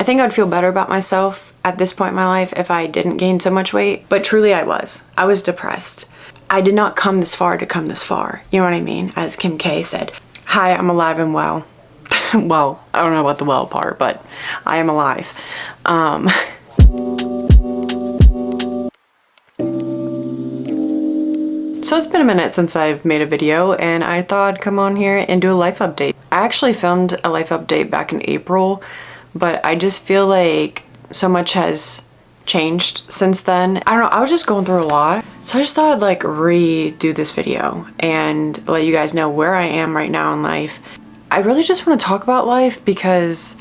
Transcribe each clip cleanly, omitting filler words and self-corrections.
think I'd feel better about myself at this point in my life if I didn't gain so much weight, but truly I was depressed. I did not come this far to come this far. You know what I mean? As Kim K said, hi, I'm alive and well. Well, I don't know about the well part, but I am alive. So it's been a minute since I've made a video, and I thought I'd come on here and do a life update. I actually filmed a life update back in April, but I just feel like so much has changed since then. I don't know, I was just going through a lot. So I just thought I'd like redo this video and let you guys know where I am right now in life. I really just want to talk about life because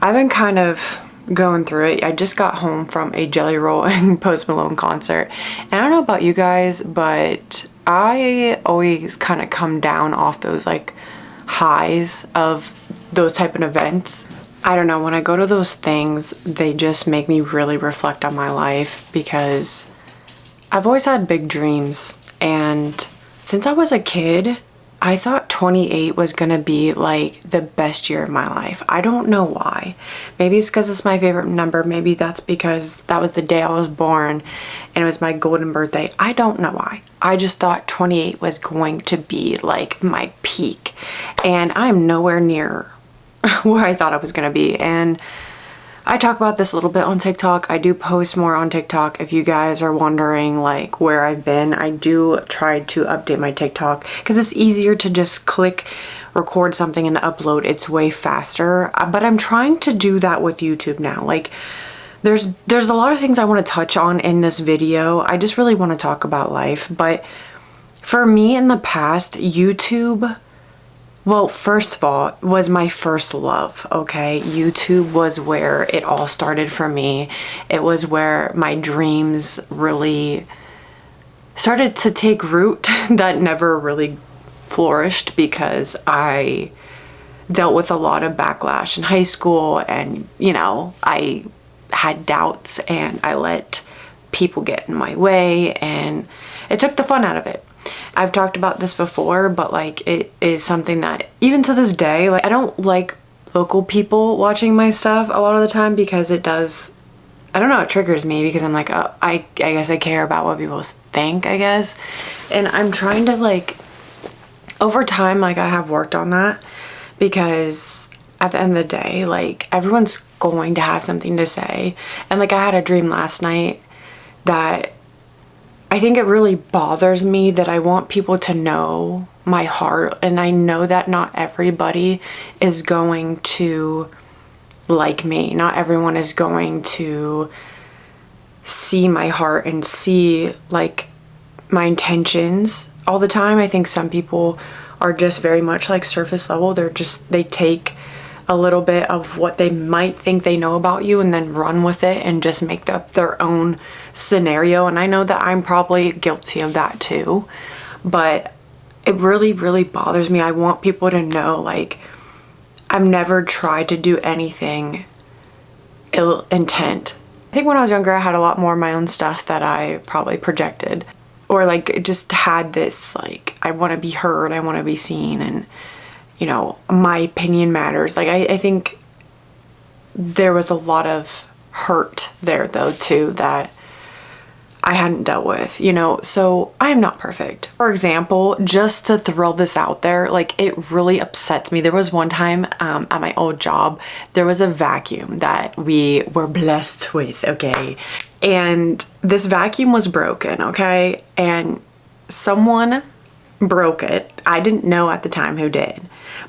I've been kind of going through it. I just got home from a Jelly Roll and Post Malone concert, and I don't know about you guys, but I always kind of come down off those like highs of those type of events. I don't know, when I go to those things, they just make me really reflect on my life because I've always had big dreams, and since I was a kid, I thought 28 was gonna be like the best year of my life. I don't know why. Maybe it's because it's my favorite number. Maybe that's because that was the day I was born and it was my golden birthday. I don't know why. I just thought 28 was going to be like my peak, and I'm nowhere near where I thought I was gonna be. And I talk about this a little bit on TikTok. I do post more on TikTok. If you guys are wondering like where I've been, I do try to update my TikTok because it's easier to just click record something and upload. It's way faster. But I'm trying to do that with YouTube now. Like there's a lot of things I want to touch on in this video. I just really want to talk about life. But for me in the past, YouTube, well, first of all, it was my first love, okay? YouTube was where it all started for me. It was where my dreams really started to take root that never really flourished because I dealt with a lot of backlash in high school, and, you know, I had doubts and I let people get in my way, and it took the fun out of it. I've talked about this before, but like it is something that even to this day, like I don't like local people watching my stuff a lot of the time because it does, I don't know, it triggers me because I'm like, oh, I guess I care about what people think, I guess. And I'm trying to like, over time, like I have worked on that because at the end of the day, like everyone's going to have something to say. And like I had a dream last night that I think it really bothers me that I want people to know my heart, and I know that not everybody is going to like me. Not everyone is going to see my heart and see like my intentions all the time. I think some people are just very much like surface level. They take a little bit of what they might think they know about you and then run with it and just make up their own scenario. And I know that I'm probably guilty of that too, but it really, really bothers me. I want people to know, like, I've never tried to do anything ill intent. I think when I was younger, I had a lot more of my own stuff that I probably projected, or like just had this, like, I want to be heard, I want to be seen, and you know, my opinion matters. Like, I think there was a lot of hurt there though too that I hadn't dealt with, you know, so I am not perfect. For example, just to throw this out there, like it really upsets me. There was one time at my old job, there was a vacuum that we were blessed with, okay? And this vacuum was broken, okay? And someone broke it. I didn't know at the time who did,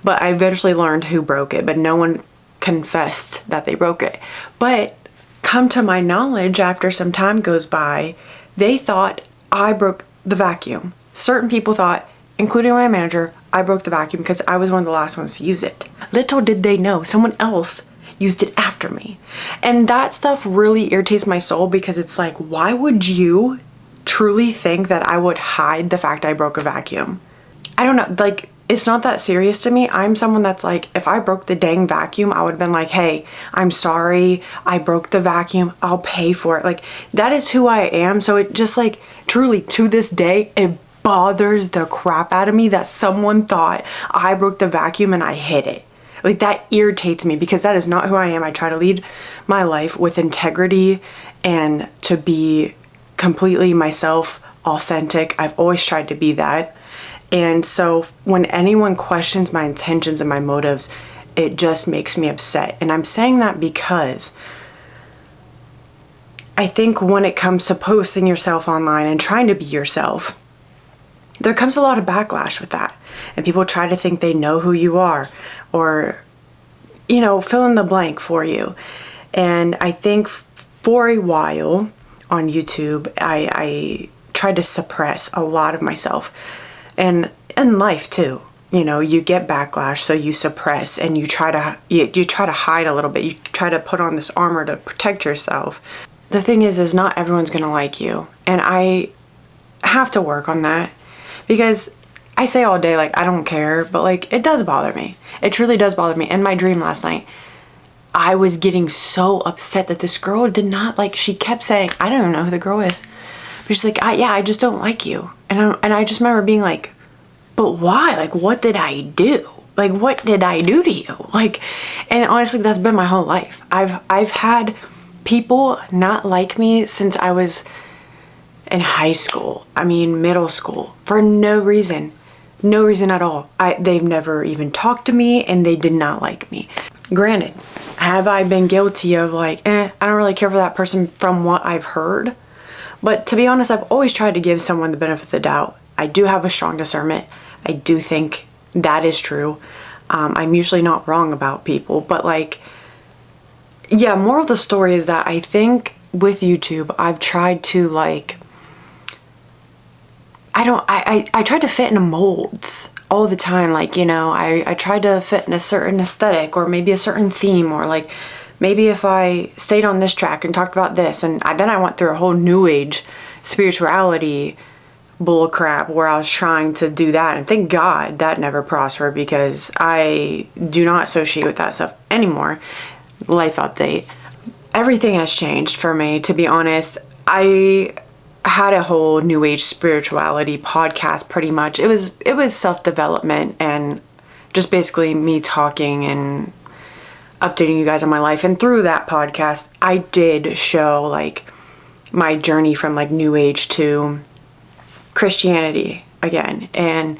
but I eventually learned who broke it, but no one confessed that they broke it. But come to my knowledge, after some time goes by, they thought I broke the vacuum. Certain people thought, including my manager, I broke the vacuum because I was one of the last ones to use it. Little did they know someone else used it after me. And that stuff really irritates my soul because it's like, why would you truly think that I would hide the fact I broke a vacuum? I don't know, like, it's not that serious to me. I'm someone that's like, if I broke the dang vacuum, I would have been like, hey, I'm sorry, I broke the vacuum, I'll pay for it. Like, that is who I am. So it just, like, truly to this day, it bothers the crap out of me that someone thought I broke the vacuum and I hid it. Like, that irritates me because that is not who I am. I try to lead my life with integrity and to be completely myself, authentic. I've always tried to be that. And so when anyone questions my intentions and my motives, it just makes me upset. And I'm saying that because I think when it comes to posting yourself online and trying to be yourself, there comes a lot of backlash with that. And people try to think they know who you are, or, you know, fill in the blank for you. And I think for a while on YouTube, I tried to suppress a lot of myself. And in life too, you know, you get backlash, so you suppress and you try to hide a little bit. You try to put on this armor to protect yourself. The thing is not everyone's gonna like you, and I have to work on that, because I say all day, like, I don't care, but like, it does bother me. It truly does bother me. In my dream last night, I was getting so upset that this girl did not, like, she kept saying, I don't even know who the girl is, but she's like, yeah, I just don't like you. And I just remember being like, but why? Like, what did I do? Like, what did I do to you? Like, and honestly, that's been my whole life. I've had people not like me since I was in high school. I mean, middle school, for no reason at all. They've never even talked to me, and they did not like me. Granted, have I been guilty of like, I don't really care for that person from what I've heard? But to be honest, I've always tried to give someone the benefit of the doubt. I do have a strong discernment. I do think that is true. I'm usually not wrong about people, but like, yeah, moral of the story is that I think with YouTube, I've tried to like, I tried to fit in molds all the time. Like, you know, I tried to fit in a certain aesthetic, or maybe a certain theme, or like, maybe if I stayed on this track and talked about this, and then I went through a whole new age spirituality bull crap where I was trying to do that, and thank God that never prospered, because I do not associate with that stuff anymore. Life update. Everything has changed for me, to be honest. I had a whole new age spirituality podcast pretty much. It was self-development and just basically me talking and updating you guys on my life. And through that podcast, I did show like my journey from like new age to Christianity again, and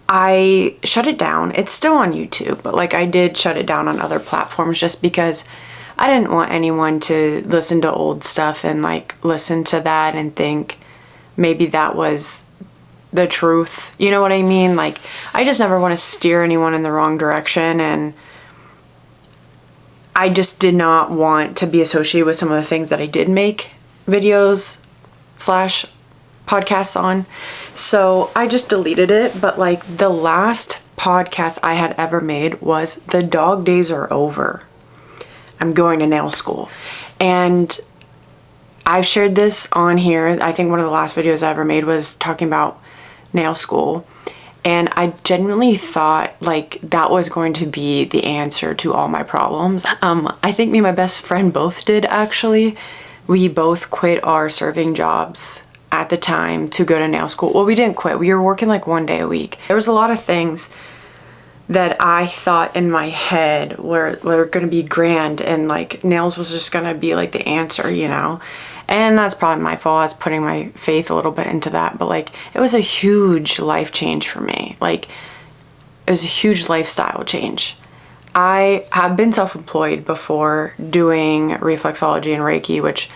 I shut it down. It's still on YouTube, but like, I did shut it down on other platforms just because I didn't want anyone to listen to old stuff and like listen to that and think maybe that was the truth. You know what I mean? Like, I just never want to steer anyone in the wrong direction, and I just did not want to be associated with some of the things that I did make videos / podcasts on. So I just deleted it. But like, the last podcast I had ever made was The Dog Days Are Over. I'm going to nail school. And I've shared this on here. I think one of the last videos I ever made was talking about nail school. And I genuinely thought like that was going to be the answer to all my problems. I think me and my best friend both did, actually. We both quit our serving jobs at the time to go to nail school. Well, we didn't quit. We were working like 1 day a week. There was a lot of things that I thought in my head were going to be grand, and like nails was just going to be like the answer, you know? And that's probably my fault. I was putting my faith a little bit into that, but like, it was a huge life change for me. Like, it was a huge lifestyle change. I have been self-employed before doing reflexology and Reiki, which,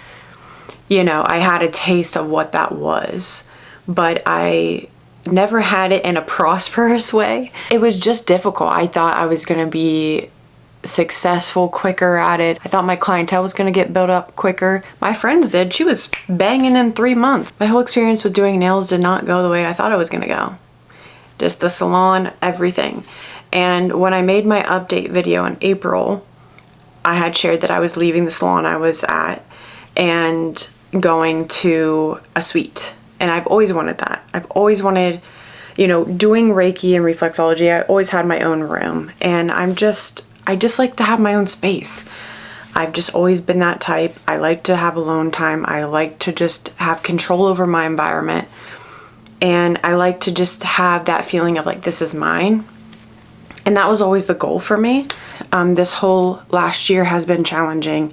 you know, I had a taste of what that was, but I never had it in a prosperous way. It was just difficult. I thought I was going to be successful quicker at it. I thought my clientele was going to get built up quicker. My friends did. She was banging in 3 months. My whole experience with doing nails did not go the way I thought it was going to go. Just the salon, everything. And when I made my update video in April, I had shared that I was leaving the salon I was at and going to a suite. And I've always wanted that. I've always wanted, you know, doing Reiki and reflexology. I always had my own room, and I just like to have my own space. I've just always been that type. I like to have alone time. I like to just have control over my environment. And I like to just have that feeling of like, this is mine. And that was always the goal for me. This whole last year has been challenging.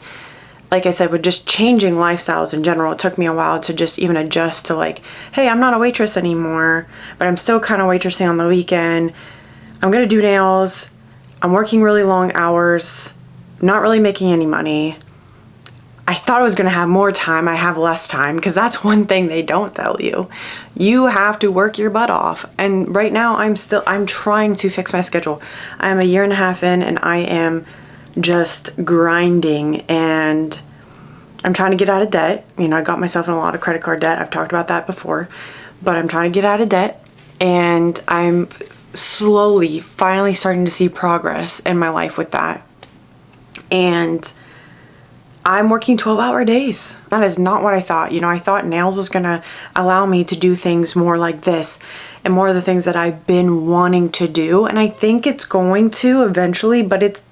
Like I said, with just changing lifestyles in general, it took me a while to just even adjust to like, hey, I'm not a waitress anymore, but I'm still kind of waitressing on the weekend. I'm going to do nails. I'm working really long hours, not really making any money. I thought I was going to have more time. I have less time, because that's one thing they don't tell you. You have to work your butt off. And right now I'm trying to fix my schedule. I'm a year and a half in, and I am just grinding, and I'm trying to get out of debt. You know, I got myself in a lot of credit card debt. I've talked about that before, but I'm trying to get out of debt, and I'm slowly finally starting to see progress in my life with that. And I'm working 12-hour days. That is not what I thought. You know, I thought nails was gonna allow me to do things more like this and more of the things that I've been wanting to do. And I think it's going to eventually, but it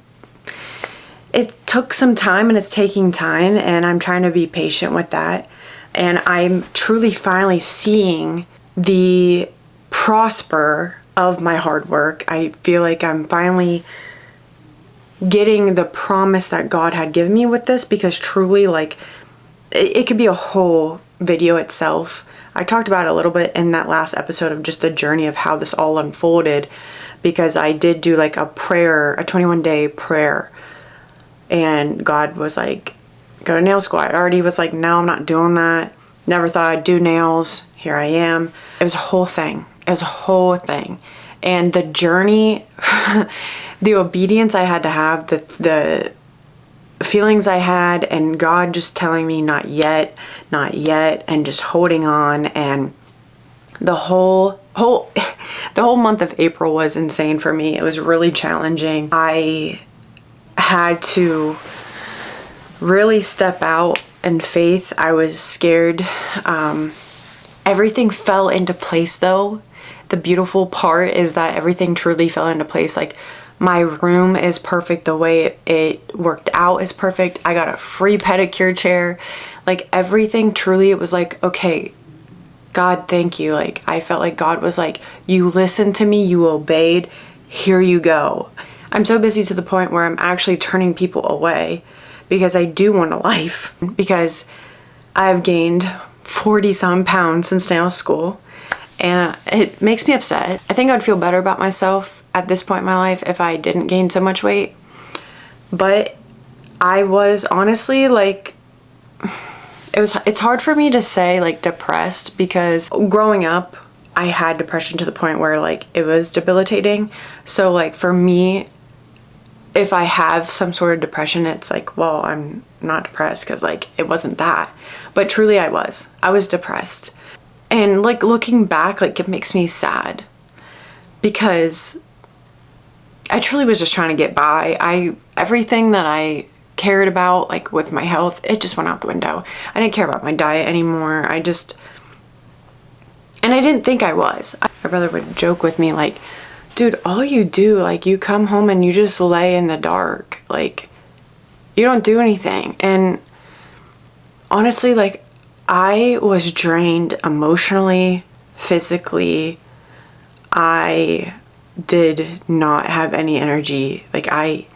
took some time, and it's taking time, and I'm trying to be patient with that. And I'm truly finally seeing the prosper of my hard work. I feel like I'm finally getting the promise that God had given me with this, because truly, like, it could be a whole video itself. I talked about it a little bit in that last episode of just the journey of how this all unfolded, because I did do like a prayer, a 21-day prayer, and God was like, go to nail school. I already was like, no, I'm not doing that. Never thought I'd do nails. Here I am. It was a whole thing. It was a whole thing. And the journey, the obedience I had to have, the feelings I had, and God just telling me not yet, and just holding on. And the whole month of April was insane for me. It was really challenging. I had to really step out in faith. I was scared. Everything fell into place though. The beautiful part is that everything truly fell into place. Like, my room is perfect. The way it worked out is perfect. I got a free pedicure chair. Like, everything truly, it was like, okay, God, thank you. Like, I felt like God was like, you listened to me, you obeyed, here you go. I'm so busy to the point where I'm actually turning people away, because I do want a life, because I've gained 40 some pounds since nail school. And it makes me upset. I think I'd feel better about myself at this point in my life if I didn't gain so much weight. But I was honestly like, it's hard for me to say like depressed, because growing up, I had depression to the point where like it was debilitating. So like for me, if I have some sort of depression, it's like, well, I'm not depressed, because like it wasn't that. But truly I was depressed. And like looking back, like it makes me sad, because I truly was just trying to get by. Everything that I cared about, like with my health, it just went out the window. I didn't care about my diet anymore. And I didn't think I was. My brother would joke with me like, dude, all you do, like you come home and you just lay in the dark. Like, you don't do anything. And honestly, like, I was drained emotionally, physically. I did not have any energy. And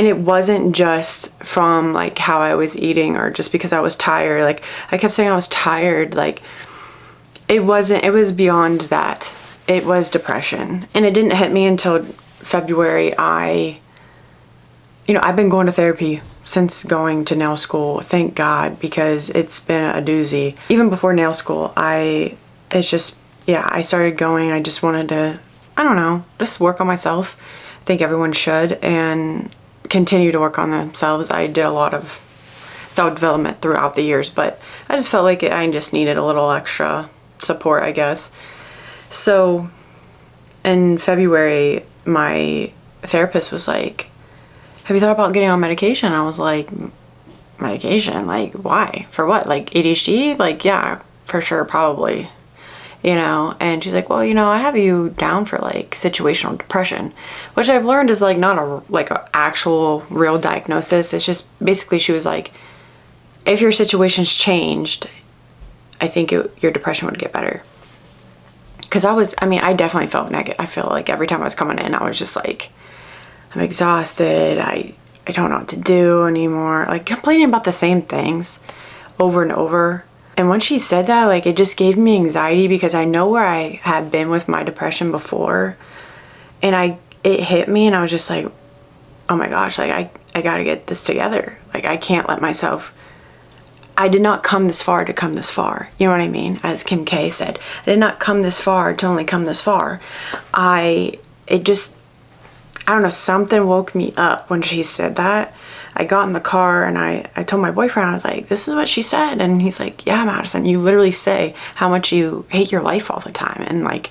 it wasn't just from like how I was eating or just because I was tired. Like, I kept saying I was tired. Like, it was beyond that. It was depression. And it didn't hit me until February. I've been going to therapy since going to nail school, thank God, because it's been a doozy. Even before nail school, I started going. I just wanted to, just work on myself. I think everyone should, and continue to work on themselves. I did a lot of self-development throughout the years, but I just felt like I just needed a little extra support, I guess. So in February, my therapist was like, have you thought about getting on medication? I was like, medication? Like, why? For what? Like ADHD? Like, yeah, for sure, probably. And she's like, well, I have you down for like situational depression, which I've learned is like not a actual real diagnosis. It's just basically, she was like, if your situation's changed, I think your depression would get better. because I definitely felt negative. I feel like every time I was coming in, I was just like, I'm exhausted. I don't know what to do anymore. Like complaining about the same things over and over. And when she said that, like it just gave me anxiety because I know where I had been with my depression before. And it hit me and I was just like, oh my gosh, like I gotta get this together. Like I can't let myself, I did not come this far to come this far. You know what I mean? As Kim K said, I did not come this far to only come this far. I don't know, something woke me up when she said that. I got in the car and I told my boyfriend, I was like, this is what she said. And he's like, yeah, Madyson, you literally say how much you hate your life all the time. And like,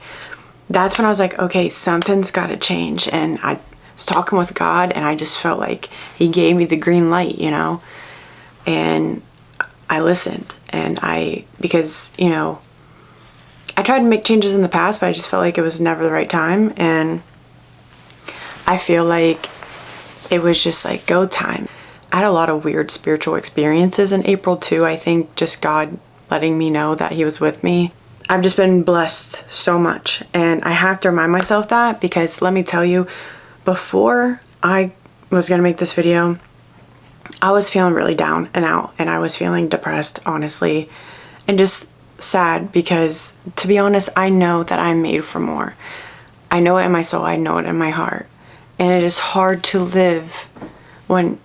that's when I was like, okay, something's got to change. And I was talking with God and I just felt like he gave me the green light, you know, and I listened. And because, you know, I tried to make changes in the past, but I just felt like it was never the right time. And I feel like it was just like go time. I had a lot of weird spiritual experiences in April too. I think just God letting me know that he was with me. I've just been blessed so much. And I have to remind myself that because let me tell you, before I was going to make this video, I was feeling really down and out and I was feeling depressed, honestly, and just sad because to be honest, I know that I'm made for more. I know it in my soul. I know it in my heart. And it is hard to live when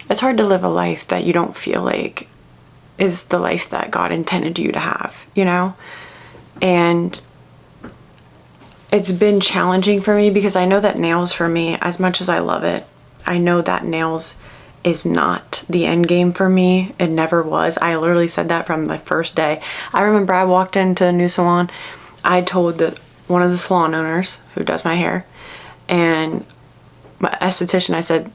it's hard to live a life that you don't feel like is the life that God intended you to have, you know? And it's been challenging for me because I know that nails for me, as much as I love it, I know that nails is not the end game for me. It never was. I literally said that from the first day. I remember I walked into a new salon. I told one of the salon owners who does my hair and my esthetician, I said,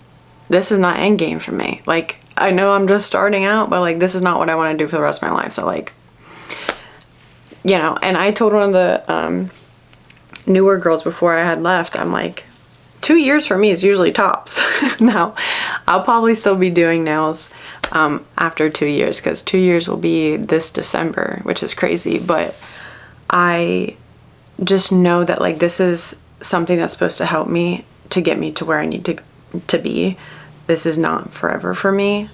this is not end game for me. Like, I know I'm just starting out, but like, this is not what I want to do for the rest of my life. So like, you know, and I told one of the newer girls before I had left, I'm like, 2 years for me is usually tops. Now, I'll probably still be doing nails after 2 years because 2 years will be this December, which is crazy. But I just know that like this is something that's supposed to help me to get me to where I need to be. This is not forever for me,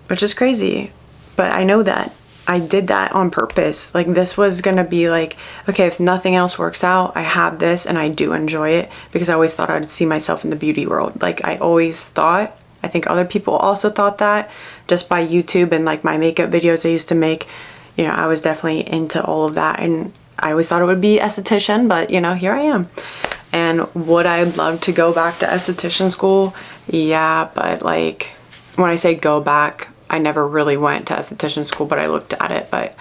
which is crazy. But I know that I did that on purpose. Like this was gonna be like, okay, if nothing else works out, I have this and I do enjoy it because I always thought I'd see myself in the beauty world. Like I always thought, I think other people also thought that just by YouTube and like my makeup videos I used to make, you know, I was definitely into all of that. And I always thought it would be esthetician, but you know, here I am. And would I love to go back to esthetician school? Yeah, but like when I say go back, I never really went to esthetician school, but I looked at it, but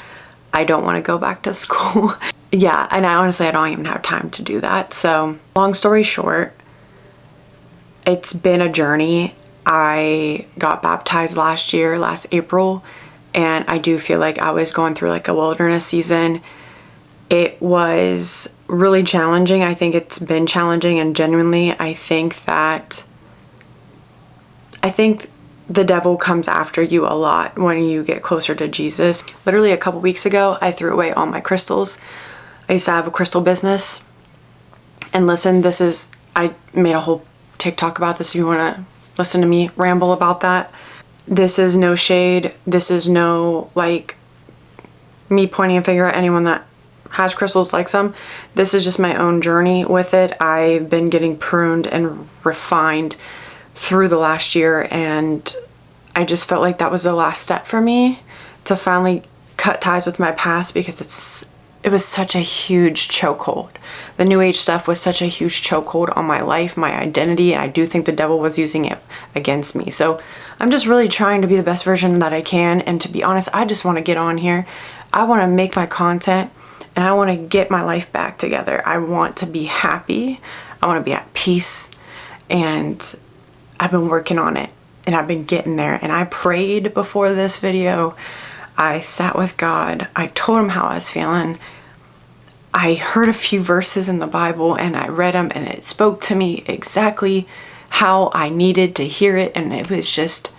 I don't want to go back to school. Yeah, and I don't even have time to do that. So long story short, it's been a journey. I got baptized last April, and I do feel like I was going through like a wilderness season. It was really challenging. I think it's been challenging, and genuinely, I think the devil comes after you a lot when you get closer to Jesus. Literally a couple weeks ago, I threw away all my crystals. I used to have a crystal business. And listen, I made a whole TikTok about this if you want to listen to me ramble about that. This is no shade. This is no like me pointing a finger at anyone that has crystals like some. This is just my own journey with it. I've been getting pruned and refined through the last year, and I just felt like that was the last step for me to finally cut ties with my past because it was such a huge chokehold. The new age stuff was such a huge chokehold on my life, my identity, and I do think the devil was using it against me. So I'm just really trying to be the best version that I can, and to be honest, I just want to get on here. I want to make my content and I want to get my life back together. I want to be happy. I want to be at peace, and I've been working on it and I've been getting there. And I prayed before this video. I sat with God. I told him how I was feeling. I heard a few verses in the Bible and I read them, and it spoke to me exactly how I needed to hear it. And it was just,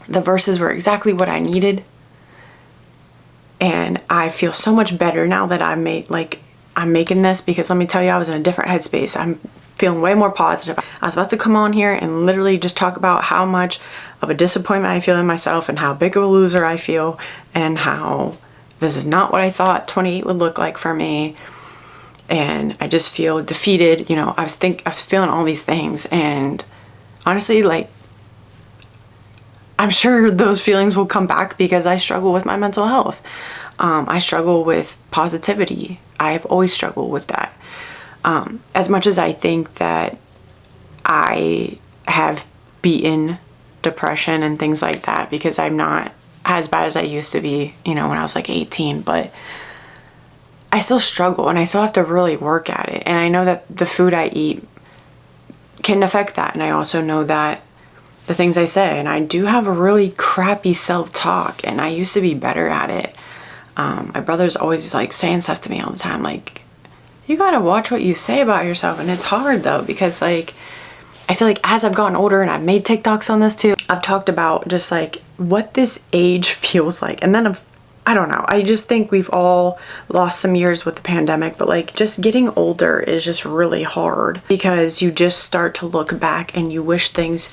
the verses were exactly what I needed. And I feel so much better now that I'm making this, because let me tell you, I was in a different headspace. I'm feeling way more positive. I was about to come on here and literally just talk about how much of a disappointment I feel in myself and how big of a loser I feel and how this is not what I thought 28 would look like for me. And I just feel defeated. You know, I was feeling all these things, and honestly, like, I'm sure those feelings will come back because I struggle with my mental health. I struggle with positivity. I've always struggled with that. As much as I think that I have beaten depression and things like that, because I'm not as bad as I used to be, you know, when I was like 18, but I still struggle and I still have to really work at it. And I know that the food I eat can affect that. And I also know that the things I say, and I do have a really crappy self-talk, and I used to be better at it. My brother's always like saying stuff to me all the time, like, you gotta watch what you say about yourself. And it's hard though, because like, I feel like as I've gotten older, and I've made TikToks on this too, I've talked about just like what this age feels like. And then I don't know, I just think we've all lost some years with the pandemic, but like just getting older is just really hard, because you just start to look back and you wish things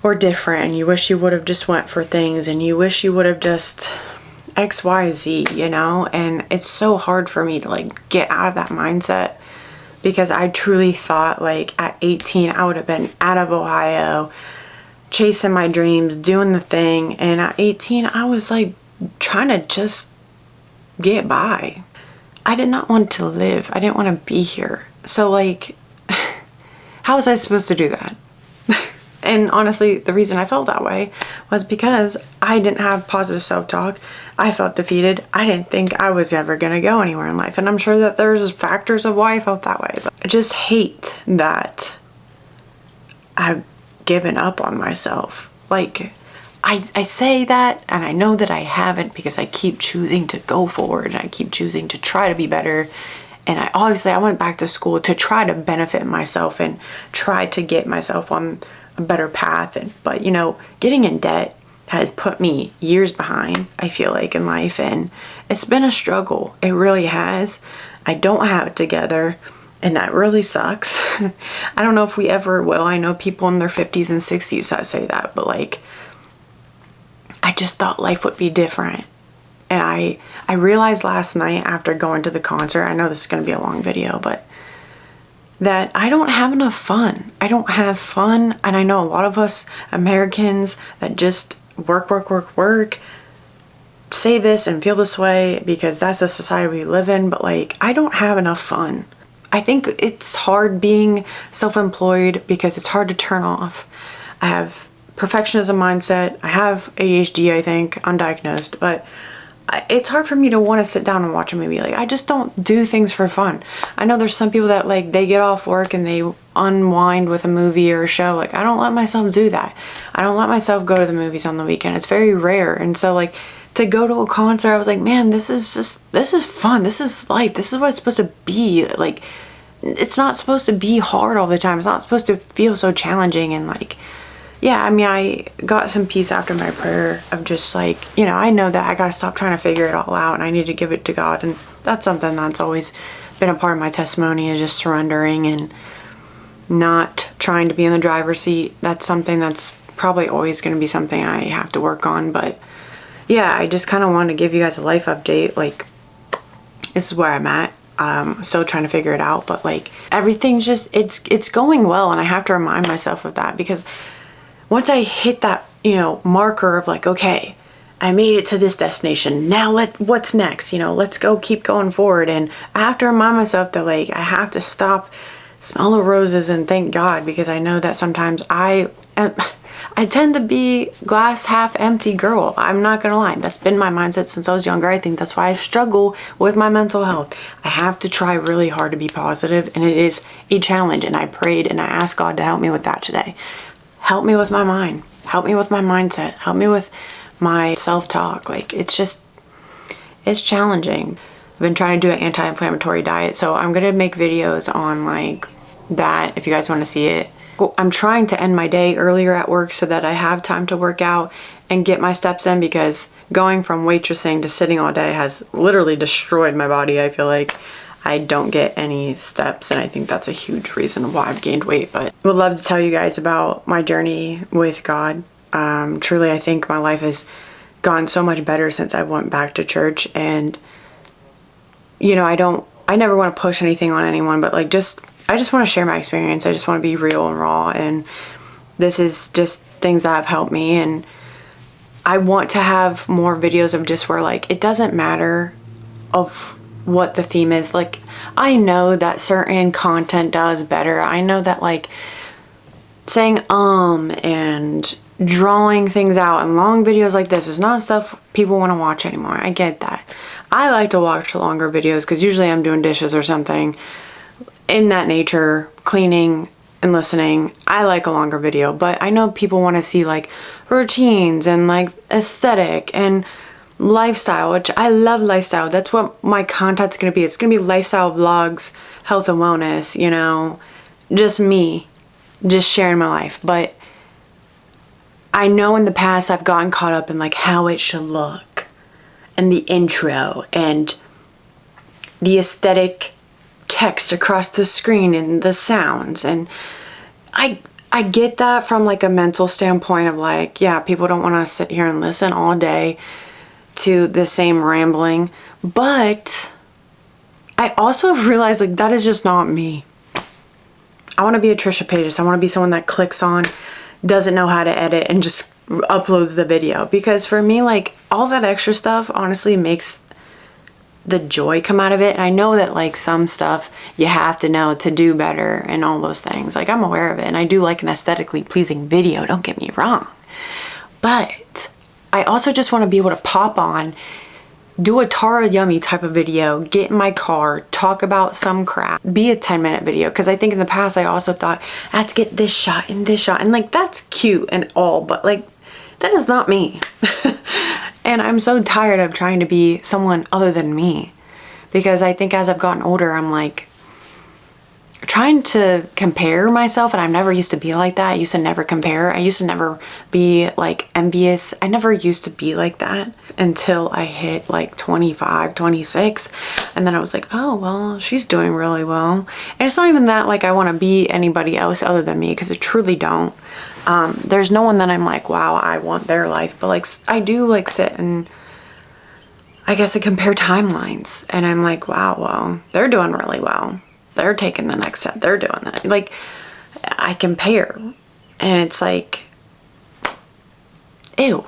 were different, and you wish you would have just went for things, and you wish you would have just XYZ, you know. And it's so hard for me to like get out of that mindset, because I truly thought like at 18 I would have been out of Ohio chasing my dreams, doing the thing. And at 18 I was like trying to just get by. I did not want to live. I didn't want to be here. So like, how was I supposed to do that? And honestly, the reason I felt that way was because I didn't have positive self-talk. I felt defeated. I didn't think I was ever going to go anywhere in life. And I'm sure that there's factors of why I felt that way. But I just hate that I've given up on myself. Like, I say that, and I know that I haven't, because I keep choosing to go forward, and I keep choosing to try to be better. And I went back to school to try to benefit myself and try to get myself on a better path. But you know, getting in debt has put me years behind, I feel like, in life, and it's been a struggle. It really has. I don't have it together, and that really sucks. I don't know if we ever will. I know people in their 50s and 60s that say that, but like, I just thought life would be different. And I realized last night after going to the concert, I know this is going to be a long video, but that I don't have enough fun. I don't have fun. And I know a lot of us Americans that just work, say this and feel this way because that's the society we live in. But like, I don't have enough fun. I think it's hard being self-employed because it's hard to turn off. I have perfectionism mindset. I have ADHD, I think, undiagnosed, but it's hard for me to want to sit down and watch a movie. Like, I just don't do things for fun. I know there's some people that like, they get off work and they unwind with a movie or a show. Like, I don't let myself do that. I don't let myself go to the movies on the weekend. It's very rare. And so like, to go to a concert, I was like, man, this is fun. This is life. This is what it's supposed to be. Like, it's not supposed to be hard all the time. It's not supposed to feel so challenging. And like, yeah, I mean, I got some peace after my prayer of just like, you know, I know that I got to stop trying to figure it all out, and I need to give it to God. And that's something that's always been a part of my testimony, is just surrendering and not trying to be in the driver's seat. That's something that's probably always going to be something I have to work on. But yeah, I just kind of wanted to give you guys a life update. Like, this is where I'm at. Still trying to figure it out, but like, everything's just, it's going well. And I have to remind myself of that, because once I hit that, you know, marker of like, okay, I made it to this destination. Now what's next? You know, let's go, keep going forward. And I have to remind myself that like, I have to stop, smell the roses, and thank God, because I know that sometimes I tend to be glass half empty girl. I'm not gonna lie. That's been my mindset since I was younger. I think that's why I struggle with my mental health. I have to try really hard to be positive, and it is a challenge. And I prayed and I asked God to help me with that today. Help me with my mind. Help me with my mindset. Help me with my self-talk. Like, it's challenging. I've been trying to do an anti-inflammatory diet, so I'm gonna make videos on like that if you guys want to see it. I'm trying to end my day earlier at work so that I have time to work out and get my steps in, because going from waitressing to sitting all day has literally destroyed my body. I feel like I don't get any steps, and I think that's a huge reason why I've gained weight. But I would love to tell you guys about my journey with God. Truly, I think my life has gone so much better since I went back to church. And you know, I never want to push anything on anyone, but like, I just want to share my experience. I just want to be real and raw, and this is just things that have helped me. And I want to have more videos of just where, like, it doesn't matter of what the theme is. Like, I know that certain content does better. I know that, like, saying and drawing things out and long videos like this is not stuff people want to watch anymore. I get that. I like to watch longer videos because usually I'm doing dishes or something in that nature, cleaning and listening. I like a longer video, but I know people want to see like routines and like aesthetic and lifestyle, which I love lifestyle. That's what my content's going to be. It's going to be lifestyle vlogs, health and wellness, you know, just me, just sharing my life. But I know in the past I've gotten caught up in like how it should look and the intro and the aesthetic text across the screen and the sounds. And I get that from like a mental standpoint of like, yeah, people don't want to sit here and listen all day to the same rambling. But I also realized like that is just not me. I want to be a Trisha Paytas. I want to be someone that clicks on, doesn't know how to edit, and just uploads the video. Because for me, like, all that extra stuff honestly makes the joy come out of it. And I know that like some stuff you have to know to do better and all those things. Like, I'm aware of it, and I do like an aesthetically pleasing video, don't get me wrong. But I also just want to be able to pop on, do a Tara Yummy type of video, get in my car, talk about some crap, be a 10-minute video. Because I think in the past I also thought I have to get this shot and this shot, and like that's cute and all, but like that is not me. And I'm so tired of trying to be someone other than me, because I think as I've gotten older, I'm like trying to compare myself, and I've never used to be like that. I used to never compare. I used to never be like envious. I never used to be like that until I hit like 25, 26. And then I was like, oh, well, she's doing really well. And it's not even that like I want to be anybody else other than me, because I truly don't. There's no one that I'm like, wow, I want their life. But like, I do like sit and I guess I compare timelines, and I'm like, wow, well, they're doing really well. They're taking the next step. They're doing that. Like, I compare, and it's like, ew,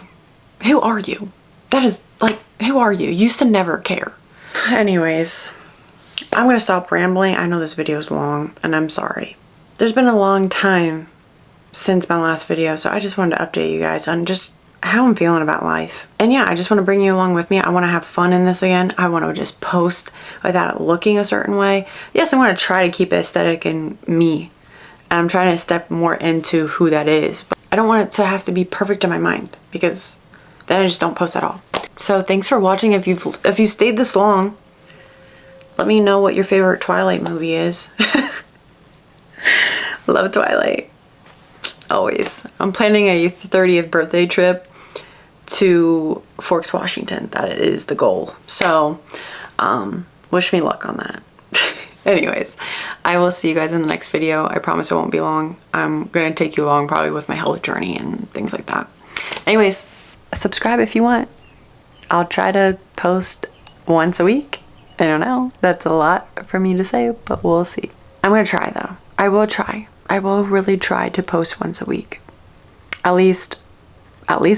who are you? That is like, who are you? You used to never care. Anyways, I'm going to stop rambling. I know this video is long, and I'm sorry. There's been a long time since my last video, so I just wanted to update you guys on just how I'm feeling about life. And yeah, I just want to bring you along with me. I want to have fun in this again. I want to just post without it looking a certain way. Yes, I want to try to keep it aesthetic and me. And I'm trying to step more into who that is. But I don't want it to have to be perfect in my mind, because then I just don't post at all. So thanks for watching. If you stayed this long, let me know what your favorite Twilight movie is. Love Twilight. Always. I'm planning a 30th birthday trip to Forks, Washington. That is the goal. So, wish me luck on that. Anyways, I will see you guys in the next video. I promise it won't be long. I'm gonna take you along probably with my health journey and things like that. Anyways, subscribe if you want. I'll try to post once a week. I don't know. That's a lot for me to say, but we'll see. I'm gonna try though. I will try. I will really try to post once a week. At least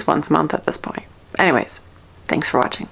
once a month at this point. Anyways, thanks for watching.